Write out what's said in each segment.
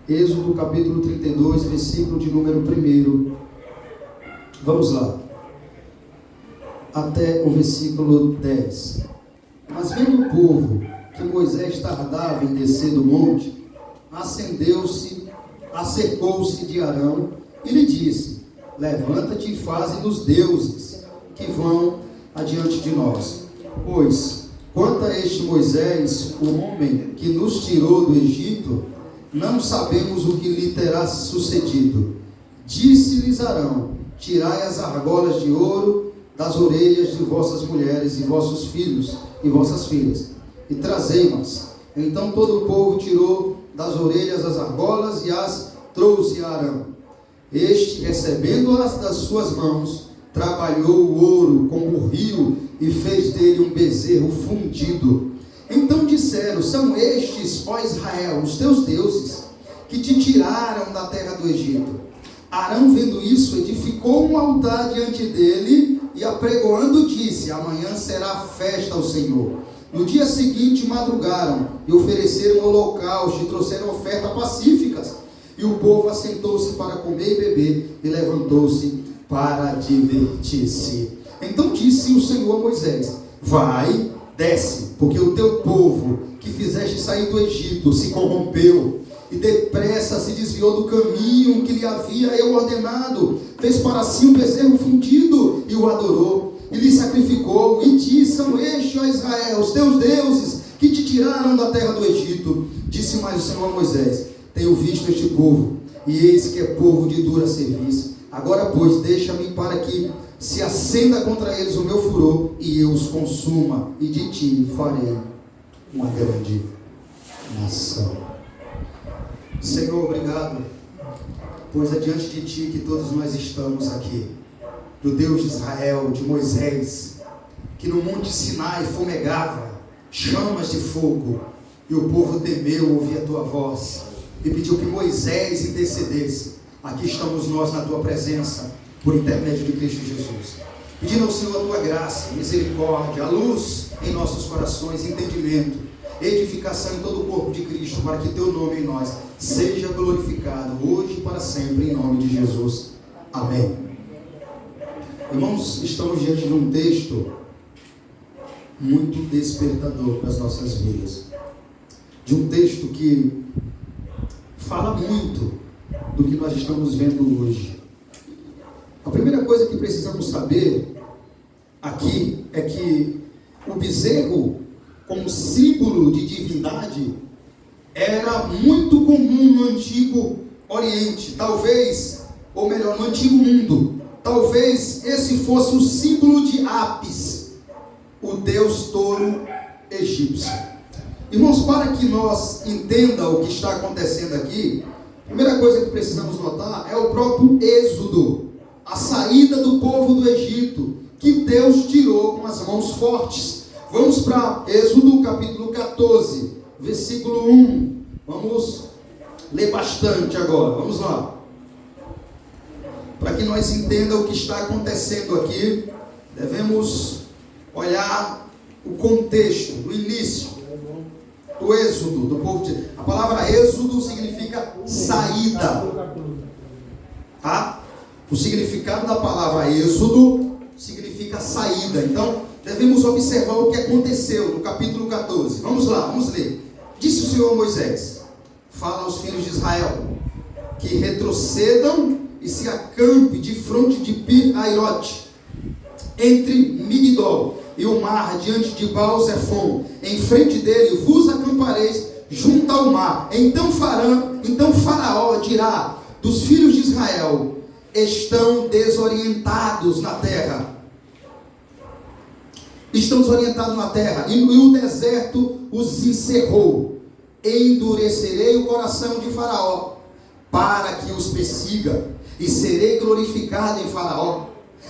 Êxodo capítulo 32, versículo de número 1. Vamos lá. Até o versículo 10. Mas vendo o povo que Moisés tardava em descer do monte, acendeu-se, acercou-se de Arão e lhe disse: levanta-te e faze-nos deuses que vão adiante de nós. Pois, quanto a este Moisés, o homem que nos tirou do Egito, não sabemos o que lhe terá sucedido. Disse-lhes Arão: tirai as argolas de ouro das orelhas de vossas mulheres e vossos filhos e vossas filhas, e trazei-mas. Então todo o povo tirou das orelhas as argolas e as trouxe a Arão. Este, recebendo-as das suas mãos, trabalhou o ouro como o rio e fez dele um bezerro fundido. Então disseram: são estes, ó Israel, os teus deuses, que te tiraram da terra do Egito. Arão, vendo isso, edificou um altar diante dele e, apregoando, disse: amanhã será festa ao Senhor. No dia seguinte madrugaram e ofereceram holocausto e trouxeram ofertas pacíficas. E o povo assentou-se para comer e beber e levantou-se para divertir-se. Então disse o Senhor a Moisés: vai, desce, porque o teu povo que fizeste sair do Egito se corrompeu e depressa se desviou do caminho que lhe havia eu ordenado. Fez para si um bezerro fundido e o adorou e lhe sacrificou e disse: são estes, ó Israel, os teus deuses que te tiraram da terra do Egito. Disse mais o Senhor a Moisés: tenho visto este povo, e eis que é povo de dura serviço. Agora, pois, deixa-me para que se acenda contra eles o meu furor, e eu os consuma, e de ti farei uma grande nação. Senhor, obrigado, pois é diante de ti que todos nós estamos aqui, do Deus de Israel, de Moisés, que no monte Sinai fumegava chamas de fogo, e o povo temeu ouvir a tua voz, e pediu que Moisés intercedesse. Aqui estamos nós na tua presença, por intermédio de Cristo Jesus, pedindo ao Senhor a tua graça, misericórdia, a luz em nossos corações, entendimento, edificação em todo o corpo de Cristo, para que teu nome em nós seja glorificado, hoje e para sempre, em nome de Jesus. Amém. Irmãos, estamos diante de um texto muito despertador para as nossas vidas, de um texto que fala muito do que nós estamos vendo hoje. A primeira coisa que precisamos saber aqui é que o bezerro, como símbolo de divindade, era muito comum no Antigo Oriente, talvez, ou melhor, no Antigo Mundo. Talvez esse fosse o símbolo de Apis, o deus touro egípcio. Irmãos, para que nós entendamos o que está acontecendo aqui, a primeira coisa que precisamos notar é o próprio Êxodo, a saída do povo do Egito, que Deus tirou com as mãos fortes. Vamos para Êxodo capítulo 14, versículo 1. Vamos ler bastante agora, vamos lá. Para que nós entendamos o que está acontecendo aqui, devemos olhar o contexto, o início do êxodo do povo de... A palavra êxodo significa saída, tá? O significado da palavra êxodo significa saída. Então devemos observar o que aconteceu no capítulo 14. Vamos lá, vamos ler. Disse o Senhor a Moisés: fala aos filhos de Israel que retrocedam e se acampe de fronte de Pi-Hairote, entre Migdol e o mar, diante de Baal-Zephon. Em frente dele vos acampareis junto ao mar. Então Faraó dirá dos filhos de Israel: estão desorientados na terra. Estão desorientados na terra, e o deserto os encerrou. Endurecerei o coração de Faraó, para que os persiga, e serei glorificado em Faraó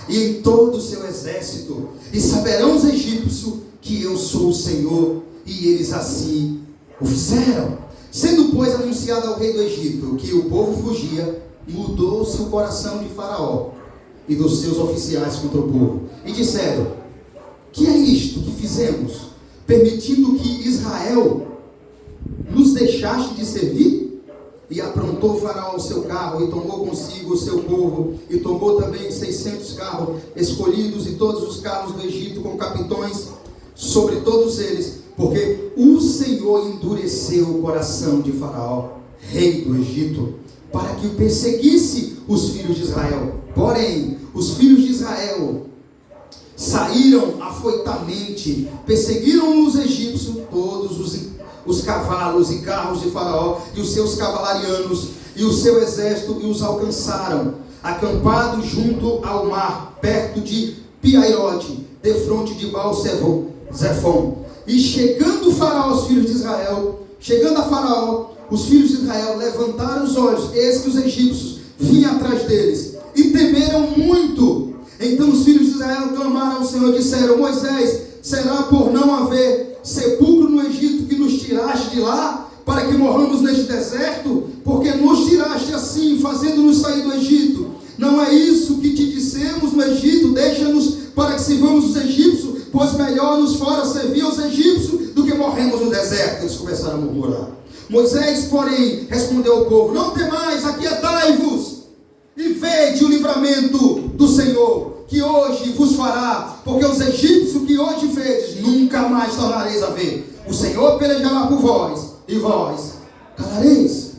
e em todo o seu exército, e saberão os egípcios que eu sou o Senhor. E eles assim o fizeram. Sendo, pois, anunciado ao rei do Egito que o povo fugia, mudou-se o coração de Faraó e dos seus oficiais contra o povo, e disseram: que é isto que fizemos, permitindo que Israel nos deixaste de servir? E aprontou Faraó o seu carro, e tomou consigo o seu povo, e tomou também 600 carros escolhidos, e todos os carros do Egito, com capitões sobre todos eles, porque o Senhor endureceu o coração de Faraó, rei do Egito, para que perseguisse os filhos de Israel. Porém, os filhos de Israel saíram afoitamente, perseguiram os egípcios, todos os cavalos e carros de Faraó, e os seus cavalarianos, e o seu exército, e os alcançaram, acampados junto ao mar, perto de Piairote, defronte de Baal-Zefon. E chegando Faraó aos filhos de Israel, chegando a Faraó, os filhos de Israel levantaram os olhos, eis que os egípcios vinham atrás deles, e temeram muito. Então os filhos de Israel clamaram ao Senhor e disseram: Moisés, será por não haver sepulcro no Egito que nos tiraste de lá, para que morramos neste deserto? Porque nos tiraste assim, fazendo-nos sair do Egito. Não é isso que te dissemos no Egito: deixa-nos para que sirvamos os egípcios, pois melhor nos fora servir aos egípcios do que morremos no deserto. Eles começaram a murmurar. Moisés, porém, respondeu ao povo: não temais, aquietai-vos, e vede o livramento do Senhor, que hoje vos fará, porque os egípcios que hoje vedes, nunca mais tornareis a ver. O Senhor pelejará por vós, e vós calareis.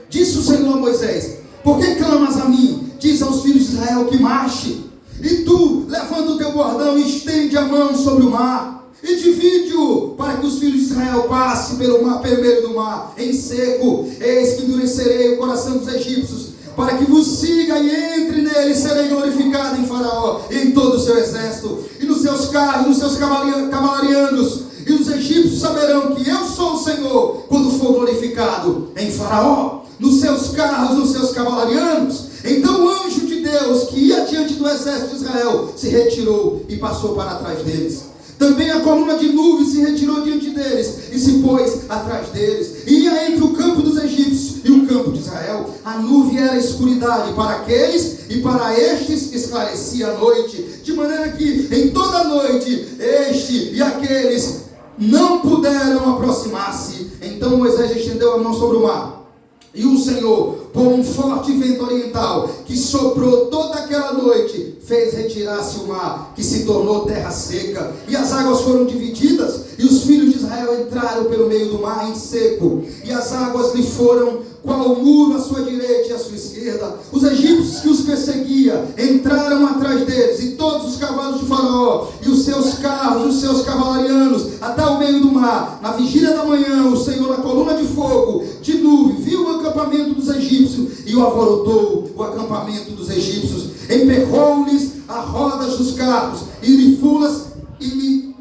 Disse o Senhor a Moisés: por que clamas a mim? Diz aos filhos de Israel que marche. E tu, levanta o teu bordão e estende a mão sobre o mar, e divide-o, para que os filhos de Israel passem pelo meio do mar, em seco. Eis que endurecerei o coração dos egípcios, para que vos siga e entre nele, serei glorificado em Faraó e em todo o seu exército, e nos seus carros, nos seus cavalarianos, e os egípcios saberão que eu sou o Senhor, quando for glorificado em Faraó, nos seus carros, nos seus cavalarianos. Então o anjo de Deus, que ia diante do exército de Israel, se retirou e passou para trás deles. Também a coluna de nuvem se retirou diante deles, e se pôs atrás deles, e ia entre o campo dos egípcios e o campo de Israel. A nuvem era escuridade para aqueles, e para estes esclarecia a noite, de maneira que em toda a noite este e aqueles não puderam aproximar-se. Então Moisés estendeu a mão sobre o mar, e o Senhor, por um forte vento oriental que soprou toda aquela noite, fez retirar-se o mar, que se tornou terra seca, e as águas foram divididas, e os filhos de Israel entraram pelo meio do mar em seco, e as águas lhe foram qual muro à sua direita e à sua esquerda. Os egípcios que os perseguiam entraram atrás deles, e todos os cavalos de Faraó, e os seus carros, os seus cavalarianos, até o meio do mar. Na vigília da manhã, o Senhor, na coluna de fogo, de nuvem, viu o acampamento dos egípcios, e o alvorotou o acampamento dos egípcios, emperrou-lhes as rodas dos carros, e lhe fulas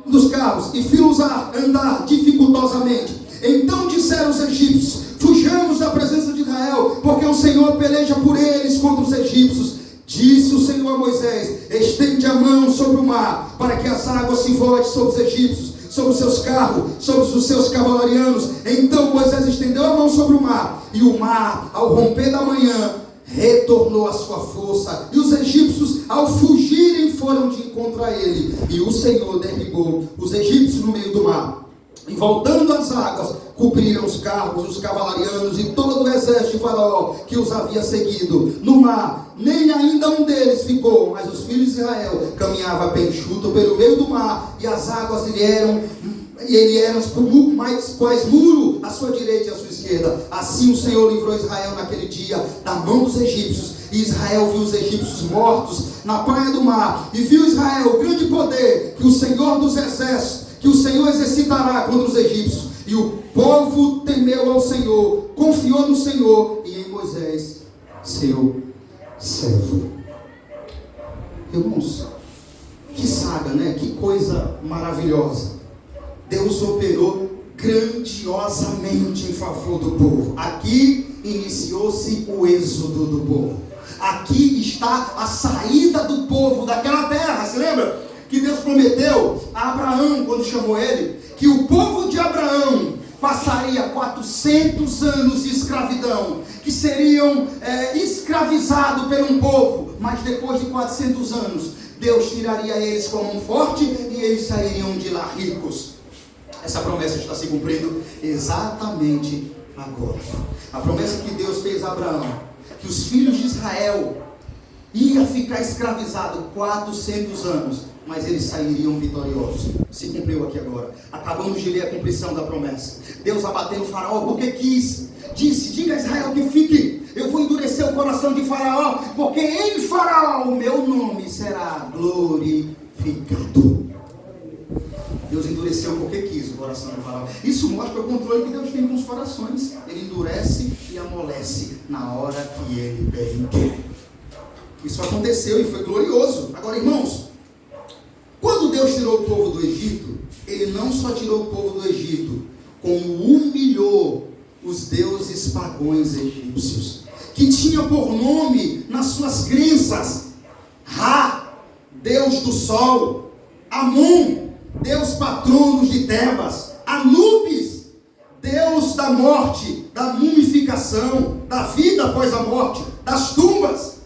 dos carros, e fê-los a andar dificultosamente. Então disseram os egípcios: fujamos da presença de Israel, porque o Senhor peleja por eles contra os egípcios. Disse o Senhor a Moisés: estende a mão sobre o mar, para que as águas se voltem sobre os egípcios, sobre os seus carros, sobre os seus cavalarianos. Então Moisés estendeu a mão sobre o mar, e o mar, ao romper da manhã, retornou a sua força, e os egípcios, ao fugirem, foram de encontro a ele, e o Senhor derribou os egípcios no meio do mar. E voltando as águas, cobriram os carros, os cavalarianos e todo o exército de Faraó que os havia seguido. No mar, nem ainda um deles ficou, mas os filhos de Israel caminhavam bem enxuto pelo meio do mar, e as águas lhe eram quais muro à sua direita e à sua esquerda. Assim o Senhor livrou Israel naquele dia da mão dos egípcios, e Israel viu os egípcios mortos na praia do mar, e viu Israel o grande poder que o Senhor dos exércitos, que o Senhor exercitará contra os egípcios. E o povo temeu ao Senhor, confiou no Senhor e em Moisés, seu servo. Irmãos, que saga, né? Que coisa maravilhosa. Deus operou grandiosamente em favor do povo. Aqui iniciou-se o êxodo do povo. Aqui está a saída do povo daquela terra. Se lembra que Deus prometeu a Abraão, quando chamou ele, que o povo de Abraão passaria 400 anos de escravidão, que seriam escravizados por um povo, mas depois de 400 anos, Deus tiraria eles com a mão forte e eles sairiam de lá ricos. Essa promessa está se cumprindo exatamente agora. A promessa que Deus fez a Abraão, que os filhos de Israel iam ficar escravizados 400 anos, mas eles sairiam vitoriosos. Se cumpriu aqui agora. Acabamos de ler a cumprição da promessa. Deus abateu o faraó porque quis. Disse, diga a Israel que fique. Eu vou endurecer o coração de faraó, porque em faraó o meu nome será glorificado. Deus endureceu porque quis o coração do faraó. Isso mostra o controle que Deus tem com os corações. Ele endurece e amolece na hora que ele bem quer. Isso aconteceu e foi glorioso. Agora, irmãos, quando Deus tirou o povo do Egito, Ele não só tirou o povo do Egito, como humilhou os deuses pagãos egípcios, que tinha por nome nas suas crenças Ra, Deus do sol, Amon, Deus patrono de Tebas, Anubis, Deus da morte, da mumificação, da vida após a morte, das tumbas,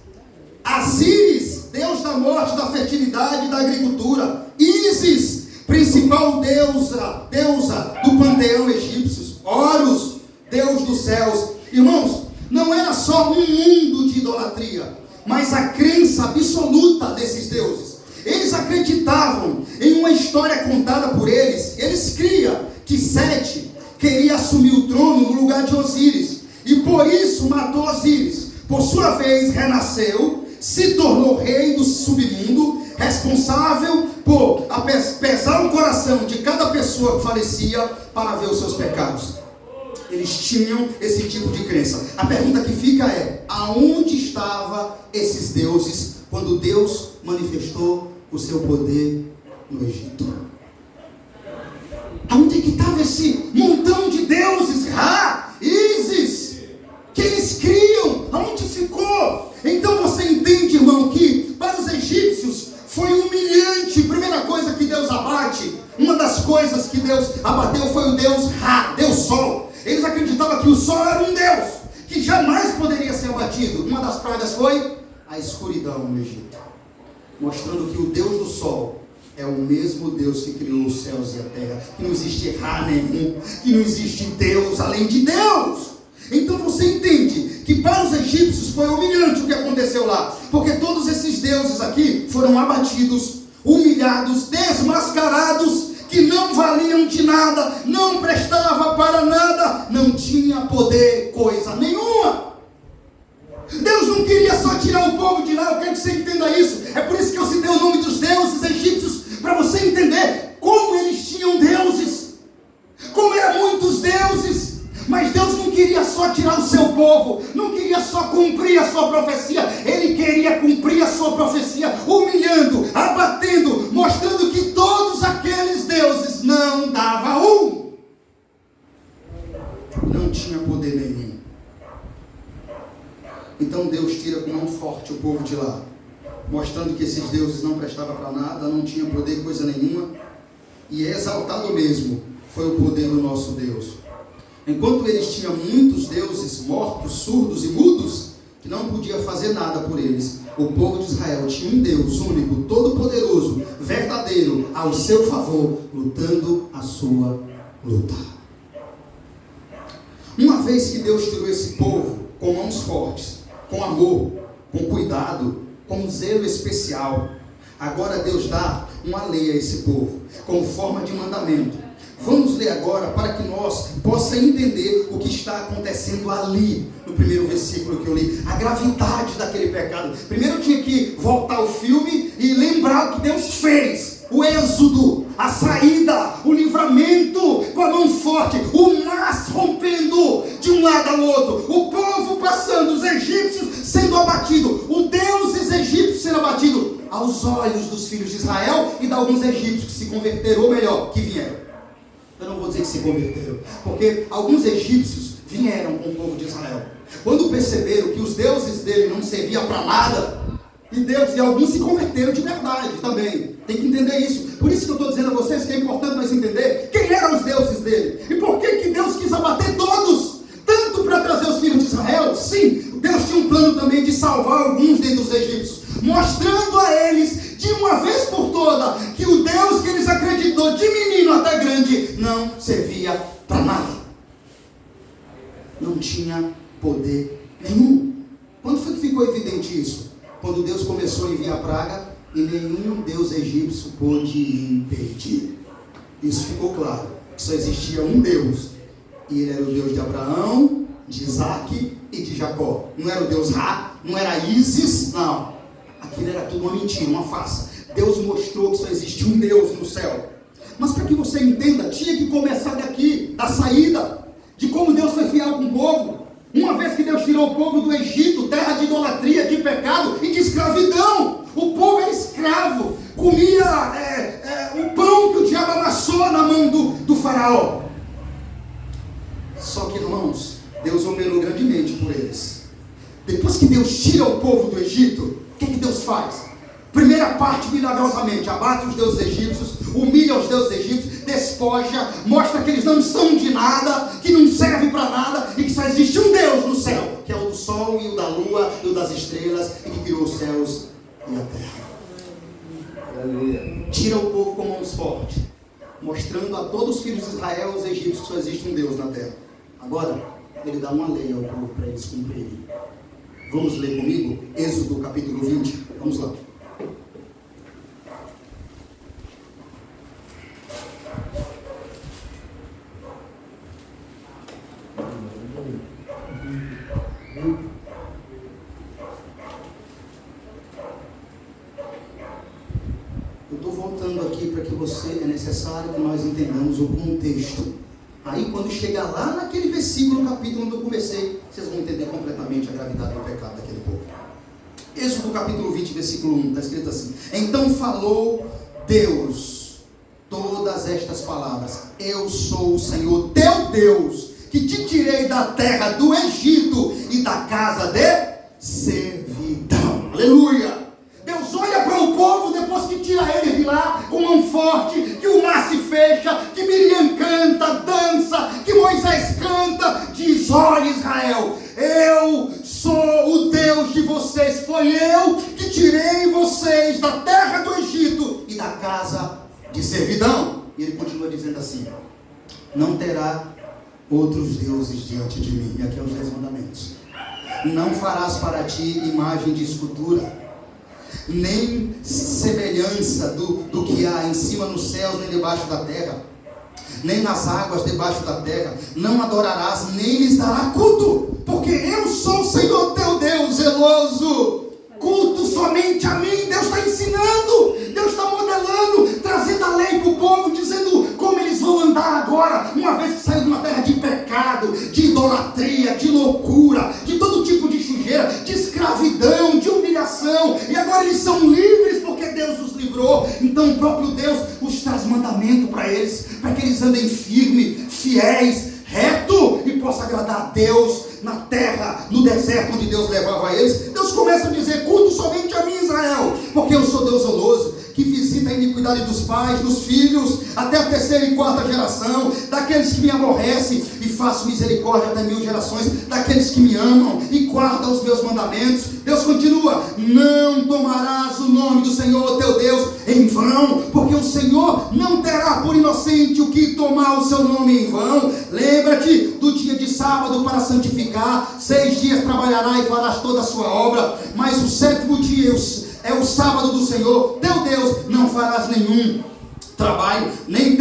Asíris, Deus da morte, da fertilidade e da agricultura, Ísis, principal deusa do panteão egípcio, Horus, Deus dos céus. Irmãos, não era só um mundo de idolatria, mas a crença absoluta desses deuses. Eles acreditavam em uma história contada por eles. Eles criam que Sete queria assumir o trono no lugar de Osíris, e por isso matou Osíris. Por sua vez renasceu, se tornou rei do submundo, responsável por pesar o coração de cada pessoa que falecia para ver os seus pecados. Eles tinham esse tipo de crença. A pergunta que fica é: aonde estavam esses deuses quando Deus manifestou o seu poder no Egito? Aonde que estava esse montão de deuses, Ra, Ísis, que eles criam? Aonde ficou? Então você entende, irmão, que para os egípcios foi humilhante. Primeira coisa que Deus abate, uma das coisas que Deus abateu foi o Deus Ra, Deus Sol. Eles acreditavam que o Sol era um Deus que jamais poderia ser abatido. Uma das pragas foi a escuridão no Egito, mostrando que o Deus do Sol é o mesmo Deus que criou os céus e a terra, que não existe Ra nenhum, que não existe Deus além de Deus. Então você entende que para os egípcios foi humilhante o que aconteceu lá, porque todos esses deuses aqui foram abatidos, humilhados, desmascarados, que não valiam de nada, não prestava para nada, não tinha poder coisa nenhuma. Deus não queria só tirar o povo de lá. Eu quero que você entenda isso. É por isso que eu citei o nome dos deuses egípcios, para você entender como eles tinham deuses, como eram muitos deuses. Mas Deus não queria só tirar o seu povo, não queria só cumprir a sua profecia. Ele queria cumprir a sua profecia, humilhando, abatendo, mostrando que todos aqueles deuses não davam não tinha poder nenhum. Então Deus tira com mão forte o povo de lá, mostrando que esses deuses não prestavam para nada, não tinham poder coisa nenhuma. E exaltado mesmo foi o poder do nosso Deus. Enquanto eles tinham muitos deuses mortos, surdos e mudos, que não podia fazer nada por eles, o povo de Israel tinha um Deus único, todo-poderoso, verdadeiro, ao seu favor, lutando a sua luta. Uma vez que Deus tirou esse povo com mãos fortes, com amor, com cuidado, com zelo especial, agora Deus dá uma lei a esse povo, como forma de mandamento. Vamos ler agora para que nós possamos entender o que está acontecendo ali, no primeiro versículo que eu li, a gravidade daquele pecado. Primeiro eu tinha que voltar ao filme e lembrar o que Deus fez, o êxodo, a saída, o livramento com a mão forte, o mar rompendo de um lado ao outro, o povo passando, os egípcios sendo abatidos, o Deus egípcio sendo abatido aos olhos dos filhos de Israel e de alguns egípcios que se converteram, ou melhor, que vieram. Eu não vou dizer que se converteram, porque alguns egípcios vieram com o povo de Israel. Quando perceberam que os deuses dele não serviam para nada, e alguns se converteram de verdade também. Tem que entender isso. Por isso que eu estou dizendo a vocês que é importante nós entender quem eram os deuses dele. E por que Deus quis abater todos? Tanto para trazer os filhos de Israel. Sim, Deus tinha um plano também de salvar alguns dentre os egípcios, mostrando a eles de uma vez por toda que o Deus que eles acreditou de menino até grande não servia para nada. não tinha poder nenhum. Quando foi que ficou evidente isso? Quando Deus começou a enviar praga e nenhum deus egípcio pôde impedir. Isso ficou claro, que só existia um Deus, e ele era o Deus de Abraão, de Isaac e de Jacó. Não era o Deus Ra, não era Ísis, não. Aquilo era tudo uma mentira, uma farsa. Deus mostrou que só existe um Deus no céu. Mas para que você entenda, tinha que começar daqui, da saída, de como Deus foi fiel com o povo. Uma vez que Deus tirou o povo do Egito, terra de idolatria, de pecado e de escravidão. O povo era escravo, comia o pão que o diabo amassou na mão do faraó. Só que, irmãos, Deus operou grandemente por eles. Depois que Deus tira o povo do Egito, o que Deus faz? Primeira parte, milagrosamente, abate os deuses egípcios, humilha os deuses egípcios, despoja, mostra que eles não são de nada, que não servem para nada, e que só existe um Deus no céu, que é o do sol e o da lua e o das estrelas, e que criou os céus e a terra. Aleluia. Tira o povo com mãos fortes, mostrando a todos os filhos de Israel, os egípcios, que só existe um Deus na terra. Agora, ele dá uma lei ao povo para eles cumprirem. Vamos ler comigo? Êxodo capítulo 20. Vamos lá. Eu estou voltando aqui para que é necessário que nós entendamos o contexto. Aí quando chegar lá naquele versículo, capítulo onde eu comecei, vocês vão entender completamente a gravidade do pecado daquele povo. Êxodo capítulo 20, versículo 1, está escrito assim: então falou Deus todas estas palavras: eu sou o Senhor teu Deus, que te tirei da terra do Egito e da casa de servidão. Aleluia! Deus olha para o povo depois que tira ele de lá com mão forte, que o mar se fecha, que Miriam canta, dança, que Moisés canta, diz: olha Israel, eu sou o Deus de vocês, foi eu que tirei vocês da terra do Egito e da casa de servidão. E ele continua dizendo assim: não terá outros deuses diante de mim. E aqui é os 10 mandamentos. Não farás para ti imagem de escultura, nem semelhança do que há em cima nos céus, nem debaixo da terra, nem nas águas debaixo da terra. Não adorarás, nem lhes dará culto, porque eu sou o Senhor teu Deus zeloso. Culto somente a mim. Deus está ensinando, Deus está modelando, trazendo a lei para o povo, dizendo como eles vão andar agora, uma vez que saiu de uma terra de pecado, de idolatria, de loucura, de todo tipo de sujeira, de escravidão, de humilhação, e agora eles são livres porque Deus os livrou. Então o próprio Deus os traz mandamento para eles, para que eles andem firmes, fiéis, reto, e possa agradar a Deus na terra, no deserto onde Deus levava eles. Deus começa a dizer: culto somente a mim, Israel, porque eu sou Deus zeloso, que visita a iniquidade dos pais, dos filhos, até a 3ª e 4ª geração, daqueles que me aborrecem, e faço misericórdia até 1000 gerações, daqueles que me amam e guardam os meus mandamentos. Deus continua: não tomarás o nome do Senhor teu Deus em vão, porque o Senhor não terá por inocente o que tomar o seu nome em vão. Lembra-te do dia de sábado para santificar. 6 dias trabalharás e farás toda a sua obra, mas o 7º dia é o sábado do Senhor teu Deus. Não farás nenhum trabalho, nem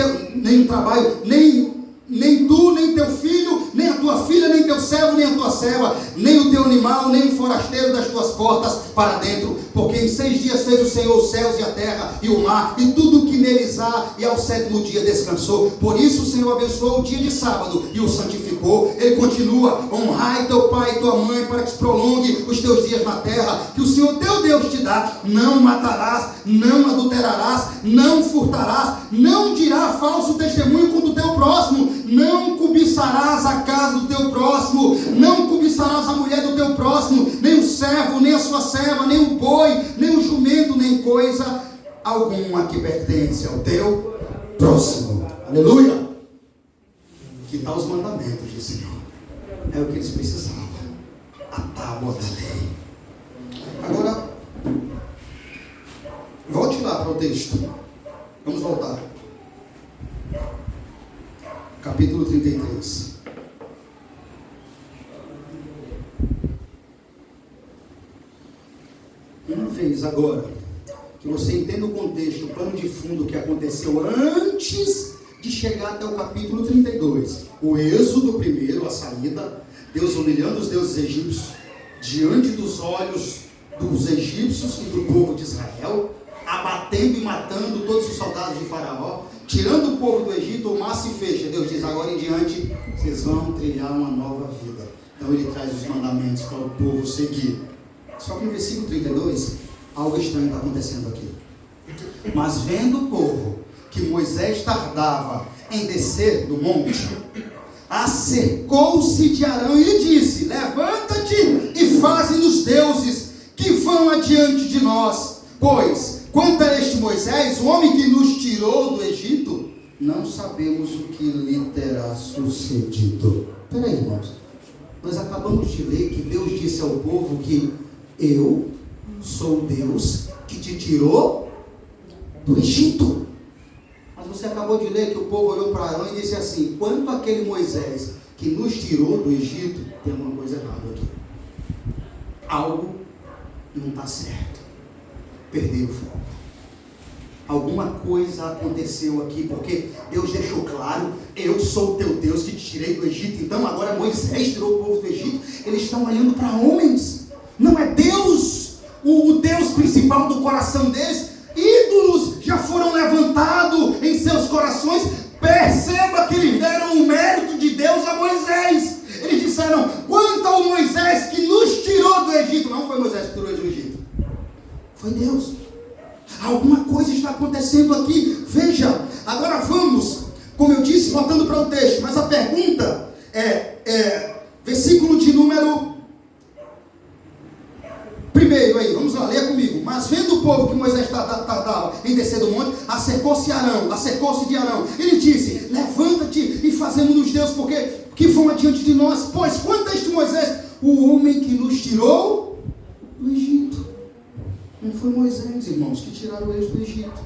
tu, nem teu filho, nem a tua filha, nem teu servo, nem a tua serva, nem o teu animal, nem o forasteiro das tuas portas para dentro, porque em 6 dias fez o Senhor os céus e a terra e o mar e tudo o que neles há, e ao 7º dia descansou. Por isso o Senhor abençoou o dia de sábado e o santificou. Ele continua: honrai teu pai e tua mãe, para que se prolongue os teus dias na terra que o Senhor teu Deus te dá. Não matarás, não adulterarás, não furtarás, não dirás falso testemunho contra o teu próximo, não cobiçarás a casa do teu próximo, não cobiçarás a mulher do teu próximo, nem o servo, nem a sua serva, nem o boi, nem o jumento, nem coisa alguma que pertence ao teu próximo. Aleluia! Que tal os mandamentos do Senhor? É o que eles precisavam, a tábua da lei. Agora, volte lá para o texto. Vamos voltar. Capítulo 33. Uma vez agora, que você entenda o contexto, o plano de fundo que aconteceu antes de chegar até o capítulo 32. O êxodo primeiro, a saída, Deus humilhando os deuses egípcios diante dos olhos dos egípcios e do povo de Israel, abatendo e matando todos os soldados de Faraó, tirando o povo do Egito, o mar se fecha. Deus diz, agora em diante, vocês vão trilhar uma nova vida. Então ele traz os mandamentos para o povo seguir. Só que no versículo 32, algo estranho está acontecendo aqui. Mas vendo o povo que Moisés tardava em descer do monte, acercou-se de Arão e lhe disse, levanta-te e faze-nos deuses que vão adiante de nós, pois quanto a este Moisés, o homem que nos tirou do Egito, não sabemos o que lhe terá sucedido. Espera aí, irmãos, nós acabamos de ler que Deus disse ao povo que eu sou Deus que te tirou do Egito. Mas você acabou de ler que o povo olhou para Arão e disse assim, quanto aquele Moisés que nos tirou do Egito, tem alguma coisa errada aqui. Algo não está certo. Perderam o foco. Alguma coisa aconteceu aqui, porque Deus deixou claro, eu sou o teu Deus que te tirei do Egito. Então agora Moisés tirou o povo do Egito. Eles estão olhando para homens. Não é Deus, o Deus principal do coração deles. Ídolos já foram levantados em seus corações. Perceba que eles deram o mérito de Deus a Moisés. Eles disseram, quanto ao Moisés que nos tirou do Egito. Não foi Moisés que tirou do Egito, foi Deus. Alguma coisa está acontecendo aqui. Veja, agora vamos, como eu disse, voltando para o texto, mas a pergunta versículo de número 1 aí, vamos lá, leia comigo. Mas vendo o povo que Moisés tardava em descer do monte, acercou-se de Arão. Ele disse, levanta-te e fazemos-nos Deus, porque que vão adiante de nós, pois quanto a este Moisés, o homem que nos tirou do Egito. Não foi Moisés, irmãos, que tiraram eles do Egito.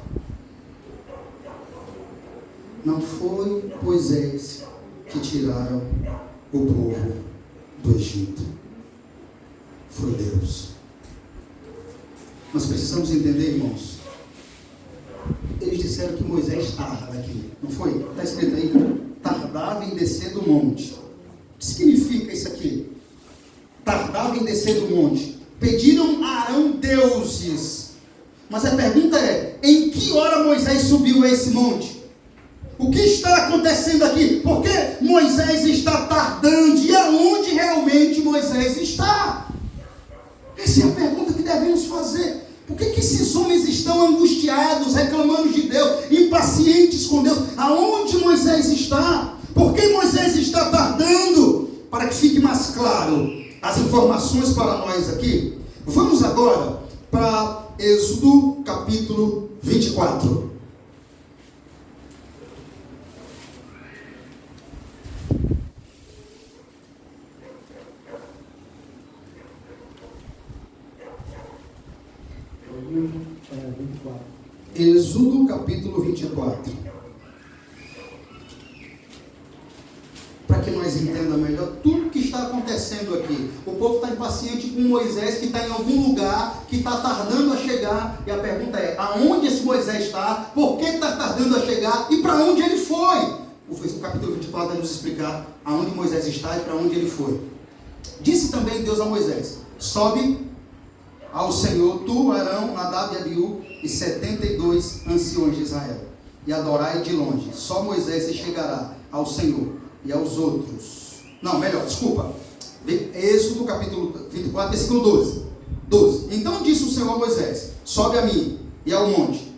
Não foi Moisés que tiraram o povo do Egito. Foi Deus. Nós precisamos entender, irmãos. Eles disseram que Moisés tarda aqui. Não foi? Está escrito aí. Tardava em descer do monte. O que significa isso aqui? Tardava em descer do monte. Pediram a Arão deuses. Mas a pergunta é, em que hora Moisés subiu a esse monte? O que está acontecendo aqui? Por que Moisés está tardando? E aonde realmente Moisés está? Essa é a pergunta que devemos fazer. Por que esses homens estão angustiados, reclamando de Deus, impacientes com Deus? Aonde Moisés está? Por que Moisés está tardando? Para que fique mais claro as informações para nós aqui, vamos agora para Êxodo capítulo 24. Êxodo capítulo 24. Para que nós entendamos melhor tudo que está acontecendo aqui. O povo está impaciente com Moisés, que está em algum lugar, que está tardando a chegar. E a pergunta é, aonde esse Moisés está? Por que está tardando a chegar? E para onde ele foi? O capítulo 24 vai nos explicar aonde Moisés está e para onde ele foi. Disse também Deus a Moisés, sobe ao Senhor, tu, Arão, Nadab e Abiú, e 72 anciões de Israel, e adorai de longe. Só Moisés se chegará ao Senhor e aos outros. Não, melhor, desculpa. Êxodo capítulo 24, versículo 12. Então disse o Senhor a Moisés, sobe a mim e ao monte,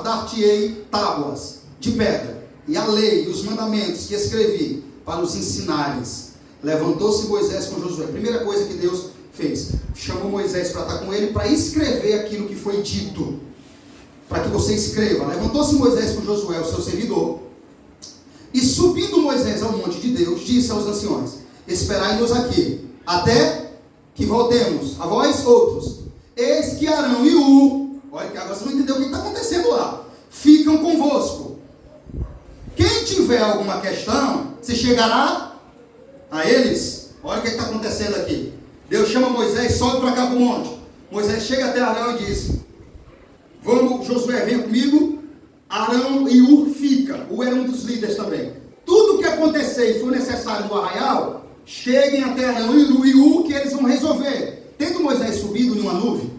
dar-te-ei tábuas de pedra, e a lei e os mandamentos que escrevi, para os ensinares. Levantou-se Moisés com Josué. A primeira coisa que Deus fez, chamou Moisés para estar com ele, para escrever aquilo que foi dito, para que você escreva. Levantou-se Moisés com Josué, o seu servidor, e subindo Moisés ao monte de Deus, disse aos anciões, esperai-nos aqui, até que voltemos, a vós outros. Eis que Arão e olha que agora você não entendeu o que está acontecendo lá, ficam convosco. Quem tiver alguma questão, se chegará a eles. Olha o que está acontecendo aqui. Deus chama Moisés, sobe para cá para o monte. Moisés chega até Arão e diz: vamos, Josué, venha comigo. Arão e Hur fica. Hur era um dos líderes também. Tudo que acontecer e for necessário no arraial, cheguem até Arão e Hur, que eles vão resolver. Tendo Moisés subido numa nuvem,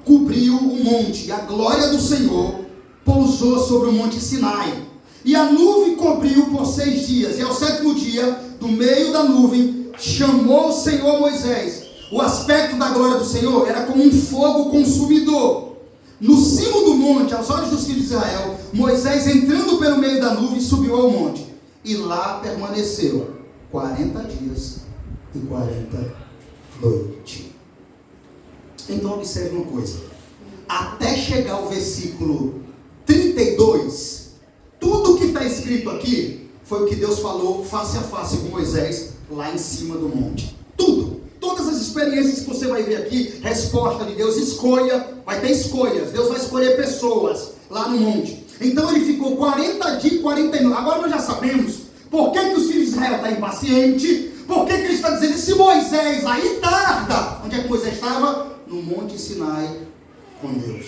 cobriu o monte, e a glória do Senhor pousou sobre o monte Sinai. E a nuvem cobriu por 6 dias. E ao 7º dia, do meio da nuvem, chamou o Senhor Moisés. O aspecto da glória do Senhor era como um fogo consumidor. No cimo do monte, aos olhos dos filhos de Israel, Moisés, entrando pelo meio da nuvem, subiu ao monte. E lá permaneceu 40 dias e 40 noites. Então observe uma coisa. Até chegar ao versículo 32, tudo que está escrito aqui foi o que Deus falou face a face com Moisés lá em cima do monte. Tudo. Todas as experiências que você vai ver aqui, resposta de Deus, escolha, vai ter escolhas. Deus vai escolher pessoas lá no monte. Então ele ficou 40 dias e 49. Agora nós já sabemos por que os filhos de Israel estão impacientes. Por que ele está dizendo, esse Moisés aí tarda? Onde é que Moisés estava? No monte Sinai com Deus.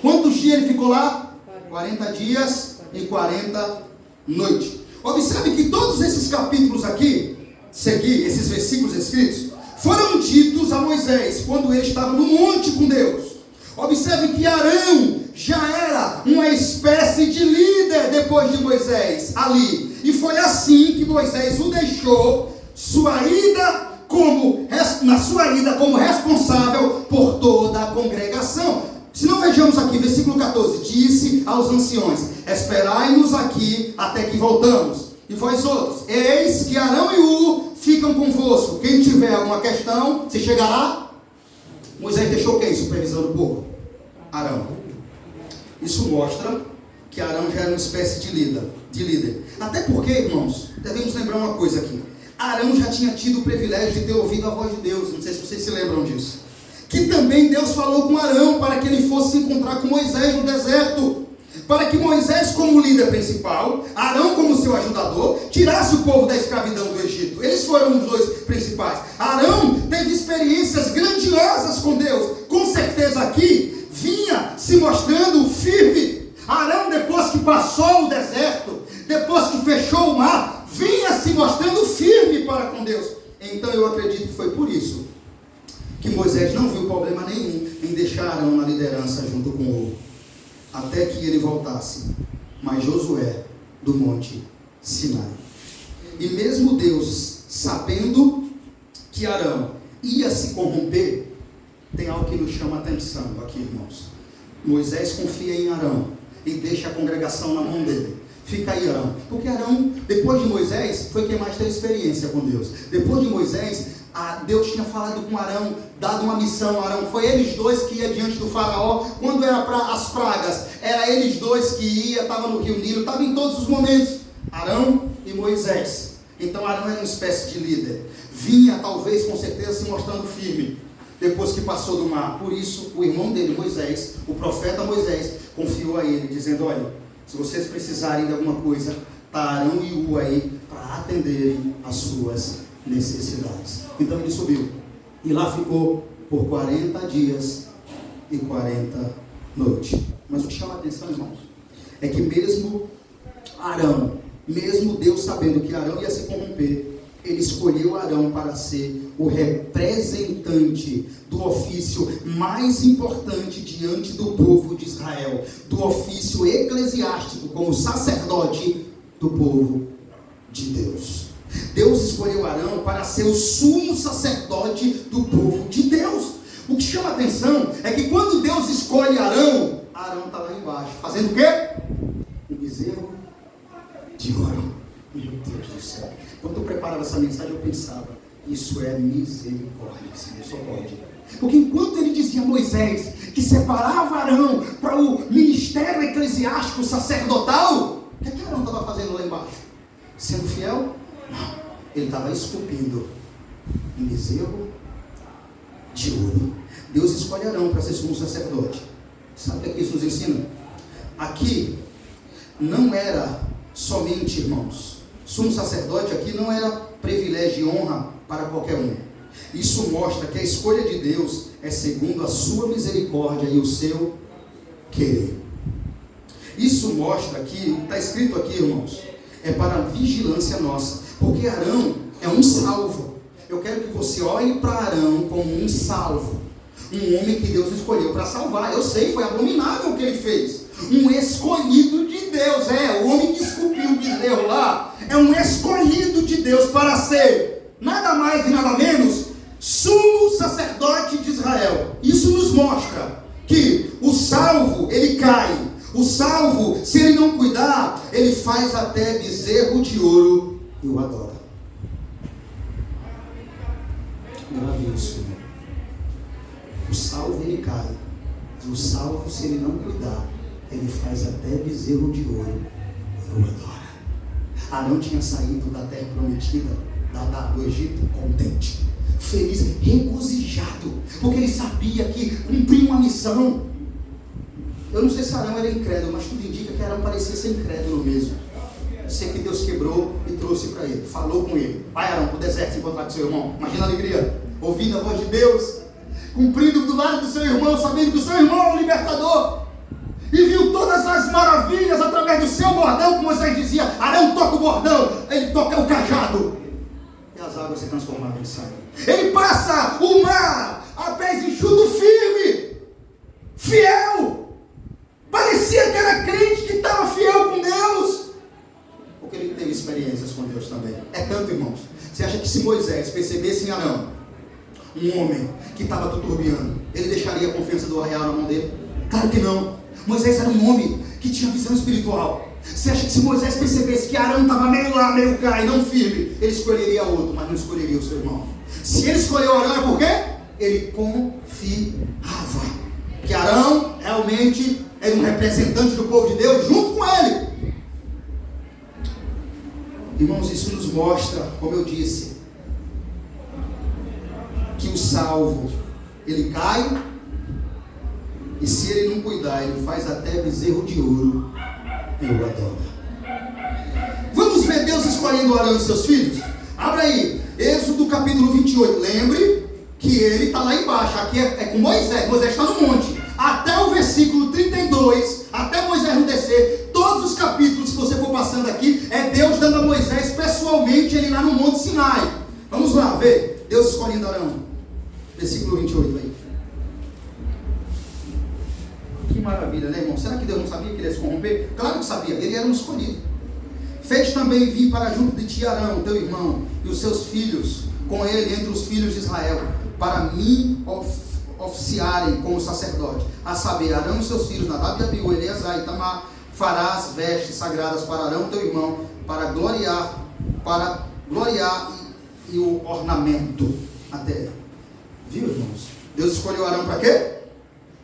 Quantos dias ele ficou lá? 40 dias e 40 noites. Observe que todos esses capítulos aqui, esses versículos escritos, foram ditos a Moisés quando ele estava no monte com Deus. Observe que Arão já era uma espécie de líder depois de Moisés ali. E foi assim que Moisés o deixou na sua ida como responsável por toda a congregação. Se não, vejamos aqui, versículo 14, disse aos anciões: esperai-nos aqui até que voltamos. E vós outros, eis que Arão e Hur ficam convosco. Quem tiver alguma questão, se chegar lá. Moisés deixou quem supervisando o povo? Arão. Isso mostra que Arão já era uma espécie de líder. Até porque, irmãos, devemos lembrar uma coisa aqui. Arão já tinha tido o privilégio de ter ouvido a voz de Deus. Não sei se vocês se lembram disso. Que também Deus falou com Arão para que ele fosse se encontrar com Moisés no deserto. Para que Moisés, como líder principal, Arão como seu ajudador, tirasse o povo da escravidão do Egito. Eles foram os dois principais. Arão teve experiências grandiosas com Deus. Com certeza aqui vinha se mostrando firme. Arão, depois que passou o deserto, depois que fechou o mar, vinha se mostrando firme para com Deus. Então eu acredito que foi por isso que Moisés não viu problema nenhum em deixar Arão na liderança junto com o até que ele voltasse, mas Josué do monte Sinai. E mesmo Deus sabendo que Arão ia se corromper, tem algo que nos chama a atenção aqui, irmãos. Moisés confia em Arão e deixa a congregação na mão dele. Fica aí Arão, porque Arão, depois de Moisés, foi quem mais teve experiência com Deus. Depois de Moisés, Deus tinha falado com Arão, dado uma missão a Arão. Foi eles dois que iam diante do faraó. Quando era para as pragas, era eles dois que iam, estava no rio Nilo, estava em todos os momentos. Arão e Moisés. Então Arão era uma espécie de líder. Vinha, talvez, com certeza, se mostrando firme, depois que passou do mar. Por isso, o irmão dele, Moisés, o profeta Moisés, confiou a ele, dizendo: olha, se vocês precisarem de alguma coisa, está Arão e Hur aí para atenderem as suas necessidades. Então ele subiu e lá ficou por 40 dias e 40 noites. Mas o que chama a atenção, irmãos, é que mesmo Arão, mesmo Deus sabendo que Arão ia se corromper, ele escolheu Arão para ser o representante do ofício mais importante diante do povo de Israel, do ofício eclesiástico, como sacerdote do povo de Deus. Deus escolheu Arão para ser o sumo sacerdote do povo de Deus. O que chama a atenção é que quando Deus escolhe Arão, Arão está lá embaixo, fazendo o quê? Um bezerro de ouro. Meu Deus do céu. Quando eu preparava essa mensagem, eu pensava: isso é misericórdia, Senhor, só pode. Porque enquanto ele dizia a Moisés que separava Arão para o ministério eclesiástico sacerdotal, o que Arão estava fazendo lá embaixo? Sendo fiel? Não, ele estava esculpindo um bezerro de ouro. Deus escolhe Arão para ser sumo sacerdote. Sabe o que isso nos ensina? Aqui não era somente, irmãos, sumo sacerdote aqui não era privilégio e honra para qualquer um. Isso mostra que a escolha de Deus é segundo a sua misericórdia e o seu querer. Isso mostra que, está escrito aqui, irmãos, é para a vigilância nossa, porque Arão é um salvo. Eu quero que você olhe para Arão como um salvo, um homem que Deus escolheu para salvar. Eu sei, foi abominável o que ele fez, um escolhido de Deus. O homem que esculpiu o bezerro lá é um escolhido de Deus para ser nada mais e nada menos sumo sacerdote de Israel. Isso nos mostra que o salvo, ele cai. O salvo, se ele não cuidar, ele faz até bezerro de ouro e o adora. Grave isso, irmão. O salvo, ele cai. E o salvo, se ele não cuidar, ele faz até bezerro de ouro e o adora. Arão tinha saído da terra prometida, do Egito, contente, feliz, regozijado, porque ele sabia que cumpriu uma missão. Eu não sei se Arão era incrédulo, mas tudo indica que Arão parecia ser incrédulo mesmo. Eu sei que Deus quebrou e trouxe para ele, falou com ele: vai, Arão, para o deserto se encontrar com seu irmão. Imagina a alegria, ouvindo a voz de Deus, cumprindo do lado do seu irmão, sabendo que o seu irmão é o libertador, e viu todas as maravilhas através do seu bordão, como Moisés dizia: Arão toca o bordão, ele toca o cajado, e as águas se transformavam em sangue. Ele passa o mar a pés enxuto, firme, fiel. Parecia que era crente, que estava fiel com Deus, porque ele teve experiências com Deus também. É tanto, irmãos. Você acha que se Moisés percebesse em Arão um homem que estava tuturbiando, ele deixaria a confiança do arraial na mão dele? Claro que não. Moisés era um homem que tinha visão espiritual. Você acha que se Moisés percebesse que Arão estava meio lá, meio cá e não firme, ele escolheria outro, mas não escolheria o seu irmão? Se ele escolheu Arão é porque ele confiava que Arão realmente era um representante do povo de Deus junto com ele. Irmãos, isso nos mostra, como eu disse, que o salvo, ele cai, e se ele não cuidar, ele faz até bezerro de ouro e o adora. Vamos ver Deus escolhendo Arão e seus filhos? Abra aí, Êxodo capítulo 28. Lembre que ele está lá embaixo, aqui é com Moisés. Moisés está no monte. Até o versículo 32, até Moisés não descer, todos os capítulos, se você for passando aqui, é Deus dando a Moisés pessoalmente, ele lá no Monte Sinai. Vamos lá ver, Deus escolhendo Arão, versículo 28 aí. Que maravilha, né, irmão? Será que Deus não sabia que ele ia se corromper? Claro que sabia, ele era um escolhido. Fez também vir para junto de ti Arão, teu irmão, e os seus filhos, com ele entre os filhos de Israel, para mim oficiarem como sacerdote, a saber, Arão e seus filhos, Nadab e Abiú, Eleazar e Itamar. Farás vestes sagradas para Arão teu irmão, para gloriar e o ornamento até. Viu, irmãos? Deus escolheu Arão para quê?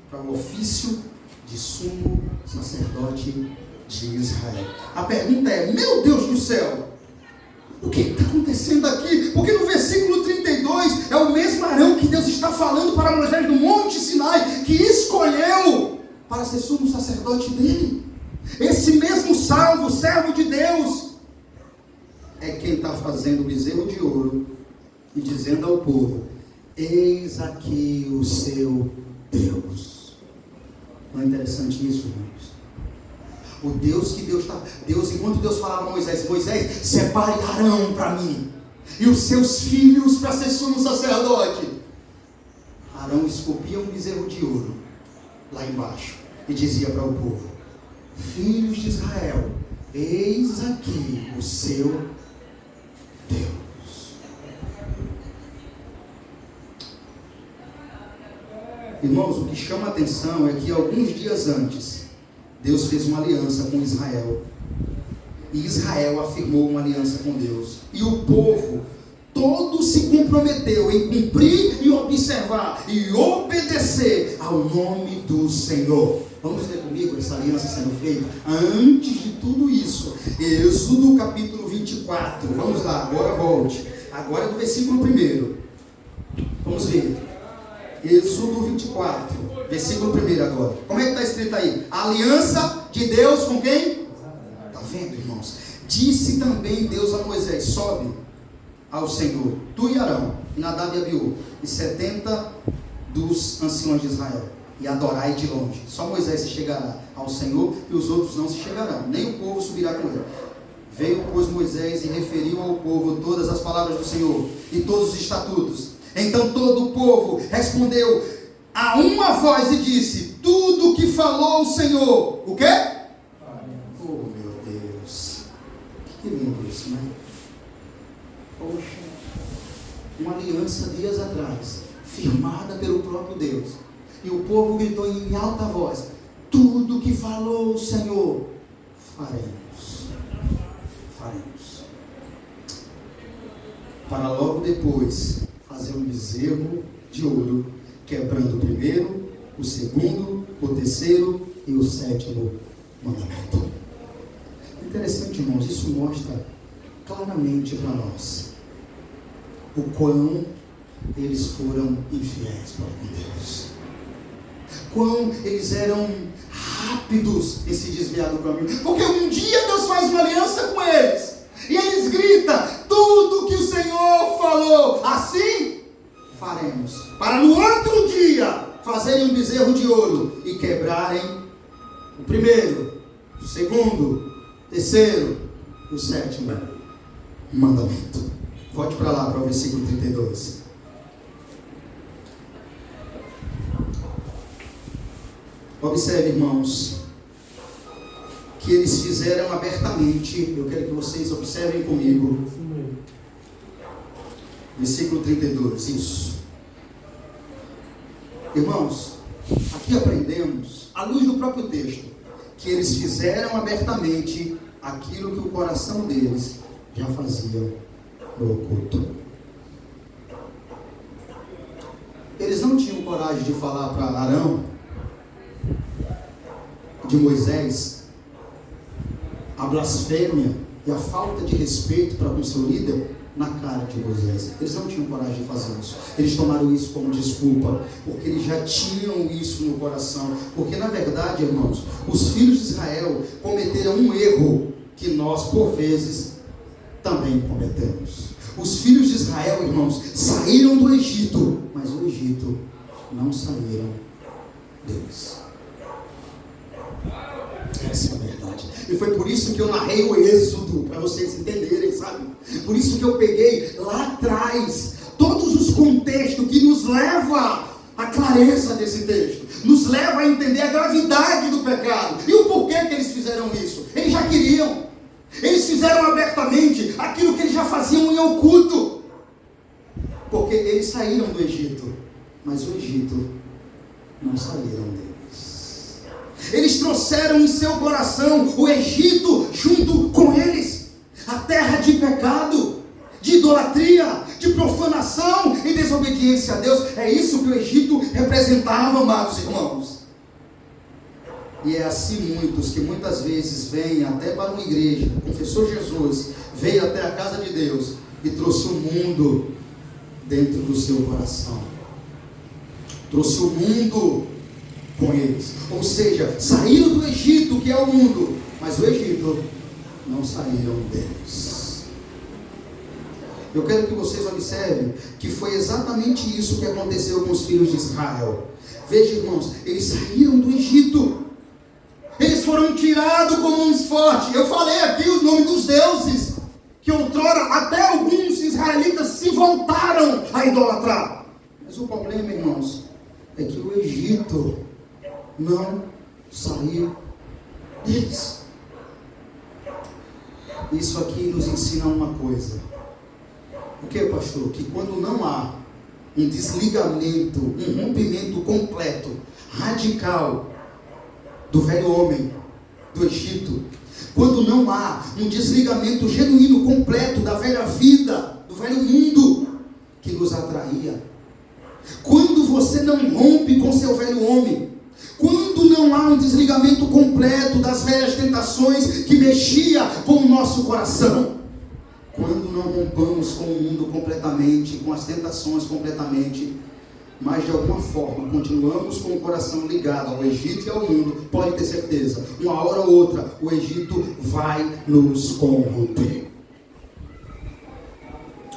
Para o ofício de sumo sacerdote de Israel. A pergunta é: meu Deus do céu, o que está acontecendo aqui? Porque no versículo 32 é o mesmo Arão que Deus está falando para Moisés no Monte Sinai, que escolheu para ser sumo sacerdote dele. Esse mesmo salvo, servo de Deus, é quem está fazendo o bezerro de ouro e dizendo ao povo: eis aqui o seu Deus. Não é interessante isso, irmãos? O Deus que Deus, enquanto Deus falava a Moisés: Moisés, separe Arão para mim, e os seus filhos para ser sumo sacerdote. Arão esculpia um bezerro de ouro lá embaixo e dizia para o povo: filhos de Israel, eis aqui o seu Deus. Irmãos, o que chama a atenção é que alguns dias antes, Deus fez uma aliança com Israel. E Israel afirmou uma aliança com Deus. E o povo todo se comprometeu em cumprir e observar e obedecer ao nome do Senhor. Vamos ler comigo essa aliança sendo feita? Antes de tudo isso, Êxodo capítulo 24. Vamos lá, agora volte. Agora do versículo 1. Vamos ver. Êxodo 24, versículo 1 agora. Como é que está escrito aí? A aliança de Deus com quem? Está vendo, irmãos? Disse também Deus a Moisés: sobe ao Senhor, tu e Arão, e Nadab e Abiú, e 70 dos anciões de Israel, e adorai de longe. Só Moisés se chegará ao Senhor, e os outros não se chegarão, nem o povo subirá com ele. Veio, pois, Moisés e referiu ao povo todas as palavras do Senhor e todos os estatutos. Então todo o povo respondeu a uma voz e disse: tudo o que falou o Senhor, o quê? Oh, meu Deus, que lindo isso, né? Poxa, uma aliança dias atrás, firmada pelo próprio Deus, e o povo gritou em alta voz: tudo o que falou o Senhor, faremos. Para logo depois fazer um bezerro de ouro, quebrando o primeiro, o segundo, o terceiro e o sétimo mandamento. Interessante, irmãos, isso mostra claramente para nós o quão eles foram infiéis para com Deus, quão eles eram rápidos em se desviar do caminho, porque um dia Deus faz uma aliança com eles, e eles gritam: tudo que o Senhor falou, assim faremos, para no outro dia fazerem um bezerro de ouro e quebrarem o primeiro, o segundo, o terceiro e o sétimo mandamento. Volte para lá, para o versículo 32. Observe, irmãos, que eles fizeram abertamente. Eu quero que vocês observem comigo. Versículo 32, isso. Irmãos, aqui aprendemos, à luz do próprio texto, que eles fizeram abertamente aquilo que o coração deles já fazia no oculto. Eles não tinham coragem de falar para Arão, de Moisés, a blasfêmia e a falta de respeito para com seu líder na cara de Moisés. Eles não tinham coragem de fazer isso. Eles tomaram isso como desculpa, porque eles já tinham isso no coração. Porque na verdade, irmãos, os filhos de Israel cometeram um erro que nós, por vezes, também cometemos. Os filhos de Israel, irmãos, saíram do Egito, mas o Egito não saíram deles. Essa é a verdade. E foi por isso que eu narrei o Êxodo, para vocês entenderem, sabe? Por isso que eu peguei lá atrás todos os contextos que nos leva à clareza desse texto, nos leva a entender a gravidade do pecado e o porquê que eles fizeram isso. Eles já queriam, eles fizeram abertamente aquilo que eles já faziam em oculto, porque eles saíram do Egito, mas o Egito não saíram deles. Eles trouxeram em seu coração o Egito junto com eles, a terra de pecado, de idolatria, de profanação e desobediência a Deus. É isso que o Egito representava, amados irmãos. E é assim muitos que muitas vezes vêm até para uma igreja, confessou Jesus, veio até a casa de Deus e trouxe o mundo dentro do seu coração, trouxe o mundo com eles, ou seja, saíram do Egito, que é o mundo, mas o Egito não saíram deles. Eu quero que vocês observem que foi exatamente isso que aconteceu com os filhos de Israel. Veja, irmãos, eles saíram do Egito, eles foram tirados como uns fortes. Eu falei aqui os nomes dos deuses, que outrora até alguns israelitas se voltaram a idolatrar. Mas o problema, irmãos, é que o Egito não saiu deles. Isso aqui nos ensina uma coisa. O que, pastor? Que quando não há um desligamento, um rompimento completo, radical do velho homem, do Egito, quando não há um desligamento genuíno, completo da velha vida, do velho mundo que nos atraía, quando você não rompe com seu velho homem, quando não há um desligamento completo das velhas tentações que mexia com o nosso coração, quando não rompamos com o mundo completamente, com as tentações completamente, mas de alguma forma continuamos com o coração ligado ao Egito e ao mundo, pode ter certeza, uma hora ou outra o Egito vai nos corromper.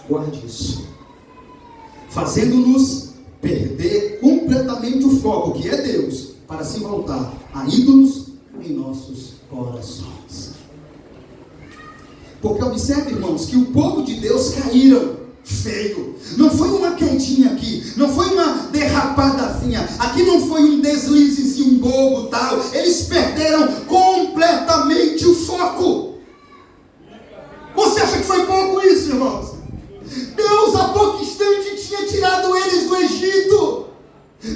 Guarde isso. Fazendo-nos perder completamente o foco, que é Deus, para se voltar a ídolos em nossos corações. Porque observe, irmãos, que o povo de Deus caíram feio. Não foi uma quedinha aqui, não foi uma derrapadazinha, aqui não foi um deslizezinho bobo tal. Eles perderam completamente o foco. Você acha que foi pouco isso, irmãos? Deus há pouco instante tinha tirado eles do Egito,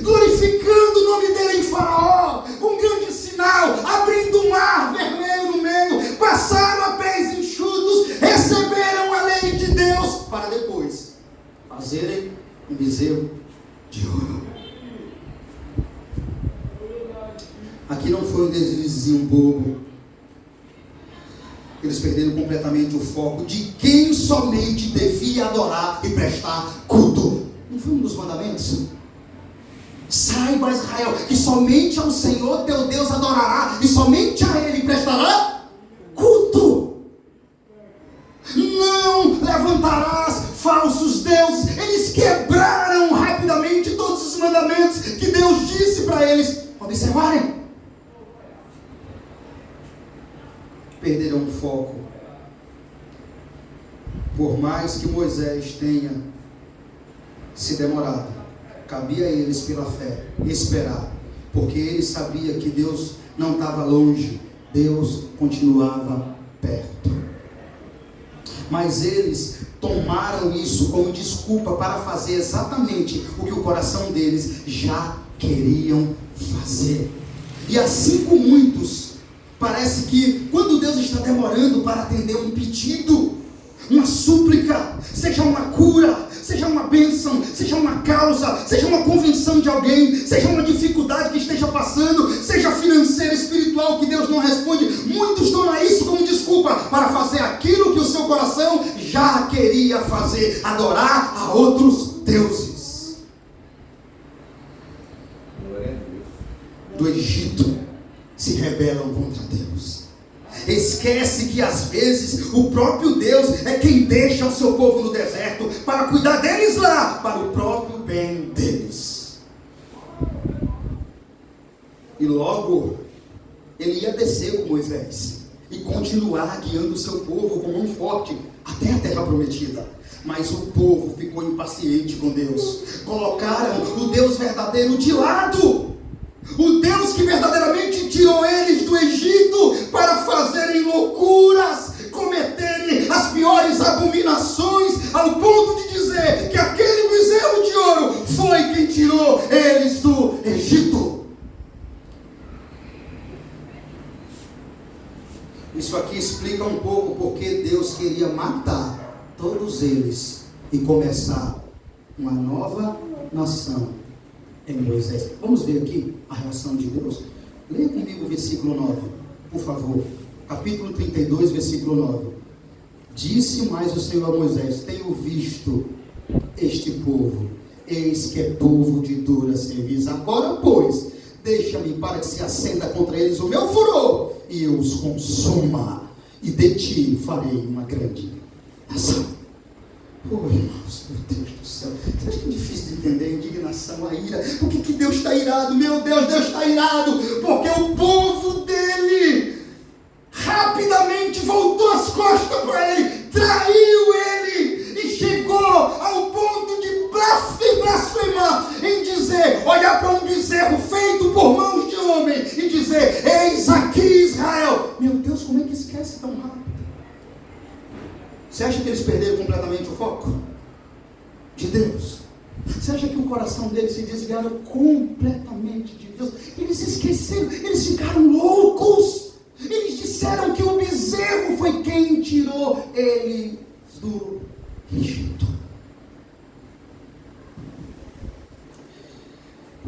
glorificando o nome dele em Faraó, com um grande sinal, abrindo o mar vermelho no meio, passaram a pés enxutos, receberam a lei de Deus, para depois fazerem um bezerro de ouro. Aqui não foi um deslizinho bobo. Eles perderam completamente o foco de quem somente devia adorar e prestar culto. Não foi um dos mandamentos? Saiba, Israel, que somente ao Senhor teu Deus adorará e somente a Ele prestará culto. Não levantarás falsos deuses. Eles quebraram rapidamente todos os mandamentos que Deus disse para eles observarem. Perderão o foco. Por mais que Moisés tenha se demorado, cabia a eles pela fé esperar, porque ele sabia que Deus não estava longe, Deus continuava perto. Mas eles tomaram isso como desculpa para fazer exatamente o que o coração deles já queriam fazer. E assim com muitos, parece que quando Deus está demorando para atender um pedido, uma súplica, seja uma cura, seja uma bênção, seja uma causa, seja uma convenção de alguém, seja uma dificuldade que esteja passando, seja financeira, espiritual, que Deus não responde, muitos tomam isso como desculpa para fazer aquilo que o seu coração já queria fazer, adorar a outros deuses. Do Egito se rebelam contra Deus. Esquece que às vezes o próprio Deus é quem deixa o seu povo no deserto para cuidar deles lá, para o próprio bem deles. E logo ele ia descer com Moisés e continuar guiando o seu povo com mão forte até a terra prometida. Mas o povo ficou impaciente com Deus. Colocaram o Deus verdadeiro de lado. O Deus que verdadeiramente tirou eles do Egito para fazerem loucuras, cometerem as piores abominações, ao ponto de dizer que aquele bezerro de ouro foi quem tirou eles do Egito. Isso aqui explica um pouco porque Deus queria matar todos eles e começar uma nova nação em Moisés. Vamos ver aqui a reação de Deus. Leia comigo o versículo 9, por favor. Capítulo 32, versículo 9. Disse mais o Senhor a Moisés: tenho visto este povo, eis que é povo de dura cerviz. Agora, pois, deixa-me para que se acenda contra eles o meu furor, e eu os consuma, e de ti farei uma grande nação. Oh, irmãos, meu Deus do céu, você acha que é difícil de entender a indignação, a ira? Por que Deus está irado? Meu Deus, Deus está irado, porque o povo dele rapidamente voltou as costas para ele, traiu ele, e chegou ao ponto de blasfemar, em dizer, olhar para um bezerro feito por mãos de homem, e dizer, eis aqui Israel. Meu Deus, como é que esquece tão rápido? Você acha que eles perderam completamente o foco de Deus? Você acha que o coração deles se desviaram completamente de Deus? Eles se esqueceram, eles ficaram loucos. Eles disseram que o bezerro foi quem tirou eles do Egito.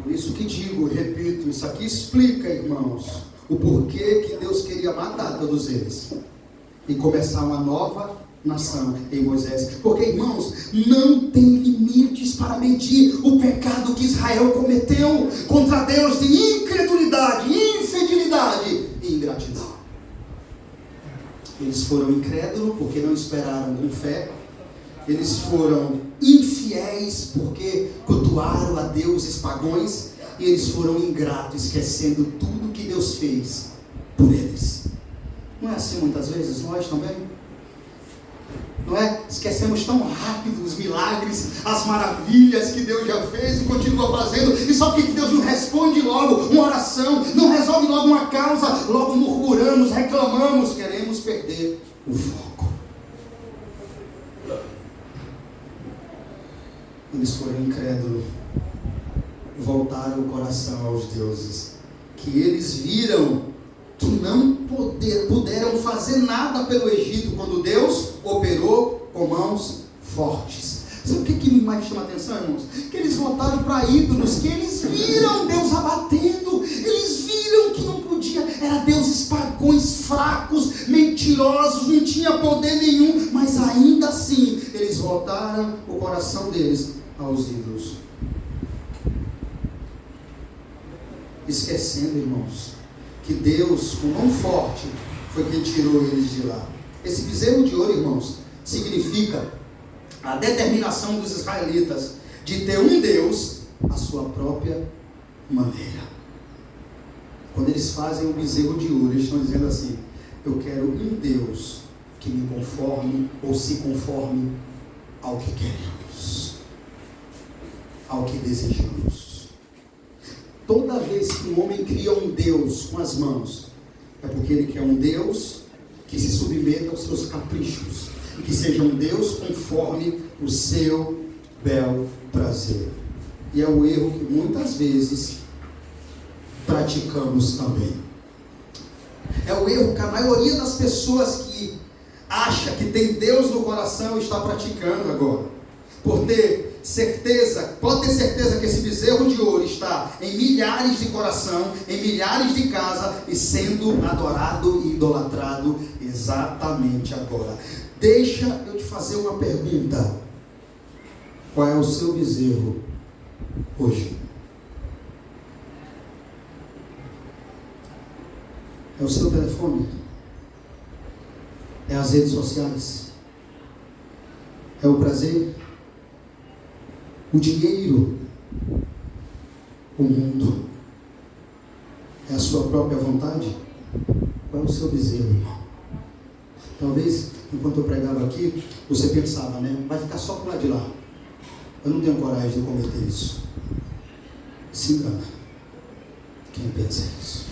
Por isso que digo, repito, isso aqui explica, irmãos, o porquê que Deus queria matar todos eles e começar uma nova nação em Moisés. Porque, irmãos, não tem limites para medir o pecado que Israel cometeu contra Deus de incredulidade, infidelidade e ingratidão. Eles foram incrédulos porque não esperaram com fé, Eles foram infiéis porque cultuaram a deuses pagãos, e eles foram ingratos, esquecendo tudo que Deus fez por eles. Não é assim muitas vezes nós também? Não é? Esquecemos tão rápido os milagres, as maravilhas que Deus já fez e continua fazendo, e só que Deus não responde logo uma oração, não resolve logo uma causa, logo murmuramos, reclamamos, queremos perder o foco. Eles foram incrédulos, voltaram o coração aos deuses, que eles viram que não puderam fazer nada pelo Egito, quando Deus operou com mãos fortes. Sabe o que mais chama atenção, irmãos? Que eles voltaram para ídolos, que eles viram Deus abatendo, eles viram que não podia, era deuses pagãos, fracos, mentirosos, não tinha poder nenhum, mas ainda assim, eles voltaram o coração deles aos ídolos. Esquecendo, irmãos, que Deus, com mão forte, foi quem tirou eles de lá. Esse bezerro de ouro, irmãos, significa a determinação dos israelitas de ter um Deus à sua própria maneira. Quando eles fazem o bezerro de ouro, eles estão dizendo assim: eu quero um Deus que me conforme ou se conforme ao que queremos, ao que desejamos. Toda vez que um homem cria um Deus com as mãos, é porque ele quer um Deus que se submeta aos seus caprichos, e que seja um Deus conforme o seu bel prazer. E é o erro que muitas vezes praticamos também. É o erro que a maioria das pessoas que acha que tem Deus no coração está praticando agora. Por ter certeza, pode ter certeza que esse bezerro de ouro está em milhares de coração, em milhares de casa, e sendo adorado e idolatrado exatamente agora. Deixa eu te fazer uma pergunta: qual é o seu bezerro hoje? É o seu telefone? É as redes sociais? É o prazer? O dinheiro? O mundo? É a sua própria vontade? Qual é o seu bezerro, irmão? Talvez, enquanto eu pregava aqui, você pensava, né? Vai ficar só por lá de lá. Eu não tenho coragem de cometer isso. Se engana quem pensa isso.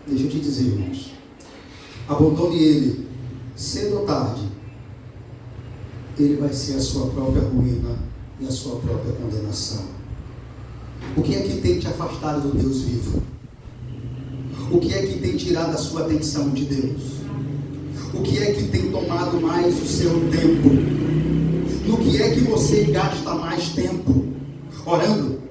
Deixa eu te dizer, irmãos, abandone ele, cedo ou tarde, ele vai ser a sua própria ruína e a sua própria condenação. O que é que tem te afastado do Deus vivo? O que é que tem tirado a sua atenção de Deus? O que é que tem tomado mais o seu tempo? No que é que você gasta mais tempo? Orando,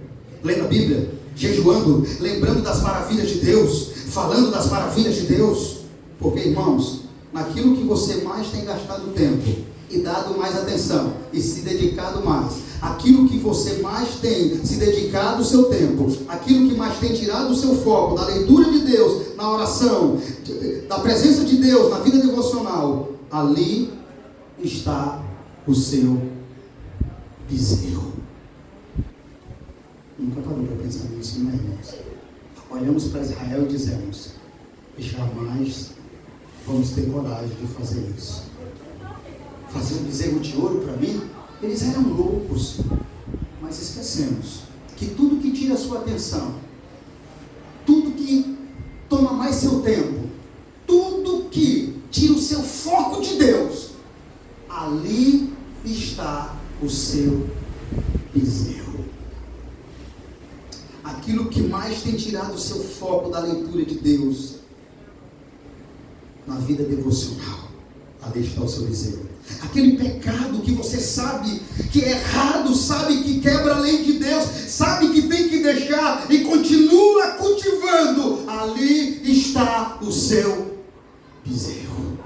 lendo a Bíblia, jejuando, lembrando das maravilhas de Deus, falando das maravilhas de Deus? Porque, irmãos, naquilo que você mais tem gastado tempo e dado mais atenção e se dedicado mais, aquilo que você mais tem se dedicado o seu tempo, aquilo que mais tem tirado o seu foco da leitura de Deus, na oração, da presença de Deus, na vida devocional, ali está o seu bezerro. Nunca parou para pensar nisso, né, irmãos? Olhamos para Israel e dizemos: jamais vamos ter coragem de fazer isso. Fazer um bezerro de ouro para mim? Eles eram loucos. Mas esquecemos que tudo que tira a sua atenção, tudo que toma mais seu tempo, tudo que tira o seu foco de Deus, ali está o seu bezerro. Aquilo que mais tem tirado o seu foco da leitura de Deus, na vida devocional, ali está o seu bezerro. Aquele pecado que você sabe que é errado, sabe que quebra a lei de Deus, sabe que tem que deixar e continua cultivando, ali está o seu bezerro.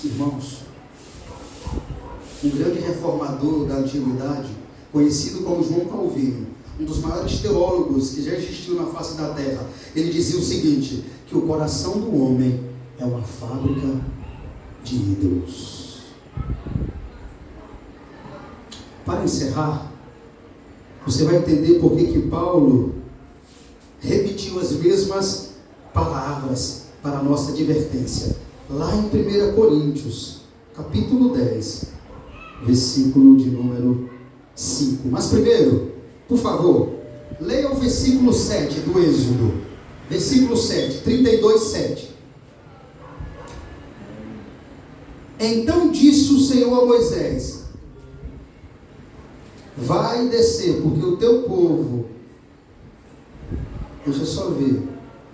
Irmãos, um grande reformador da antiguidade, conhecido como João Calvino, um dos maiores teólogos que já existiu na face da terra, ele dizia o seguinte, que o coração do homem é uma fábrica de ídolos. Para encerrar, você vai entender por que Paulo repetiu as mesmas palavras para a nossa advertência. Lá em 1 Coríntios, capítulo 10, versículo de número 5. Mas primeiro, por favor, leia o versículo 7 do Êxodo. Versículo 7, 32, 7. Então disse o Senhor a Moisés: vai descer, porque o teu povo... Deixa eu só ver.